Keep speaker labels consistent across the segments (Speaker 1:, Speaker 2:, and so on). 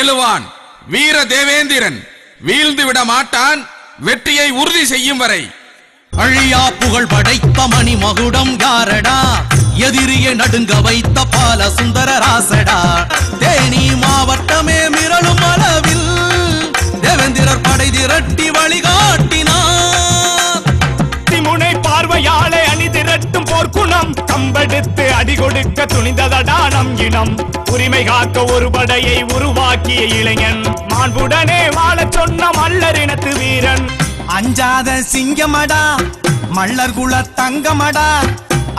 Speaker 1: எழுவான் வீர தேவேந்திரன். வீழ்ந்து விட மாட்டான் வெற்றியை உறுதி செய்யும் வரை.
Speaker 2: அழியா புகழ் படைத்த மணி மகுடம் யாரடா? எதிரியை நடுங்க வைத்த பால சுந்தர ராசடா. தேனி மாவட்டமே மிரளும் அளவில் தேவேந்திரர் படை திரட்டி வழிகாட்டினார்.
Speaker 3: திமுனை பார்வையாளை அணி திரட்டும் போர்க்குணம் கம்பெடுத்து அடி கொடுக்க துணிந்ததடா நம் இனம். உரிமை காக்க ஒரு படையை உருவாக்கிய இளைஞன், மாண்புடனே வாழ சொன்ன மல்லரினத்து வீரன்.
Speaker 2: அஞ்சாத சிங்கமடா மல்லர் குல தங்கமடா.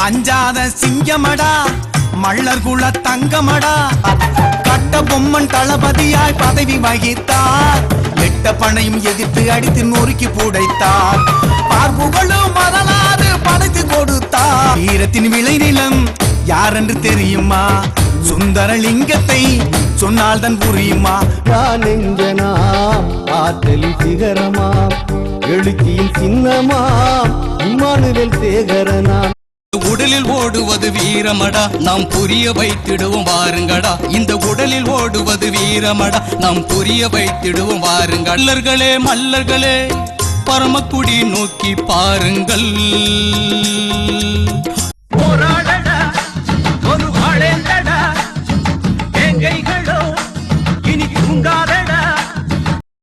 Speaker 2: அஞ்சாத சிங்கமடா மல்லர் குல தங்கமடா. கட்ட பொம்மன் தளபதியாய் பதவி வகித்தார். எட்ட பனையும் எதிர்த்து அடித்து நொறுக்கி புடைத்தார். பார்ப்புகளும் வரலாறு படைத்து கொடுத்தார். வீரத்தின் விளைநிலம் யாரென்று தெரியுமா? சுந்தரலிங்கத்தை சொன்னால் தான் புரியுமா?
Speaker 4: நான் எங்கனா ஆற்றலில் சிகரமா, எழுச்சியில் சின்னமா, இம்மானுவேல் சேகரனா.
Speaker 2: உடலில் ஓடுவது வீரமடா, நாம் புரிய வைத்திடுவோம் வாருங்கடா. இந்த உடலில் ஓடுவது வீரமடா, நாம் புரிய வைத்திடுவோம் வாருங்கள். மல்லர்களே மல்லர்களே பரமக்குடி நோக்கி பாருங்கள்.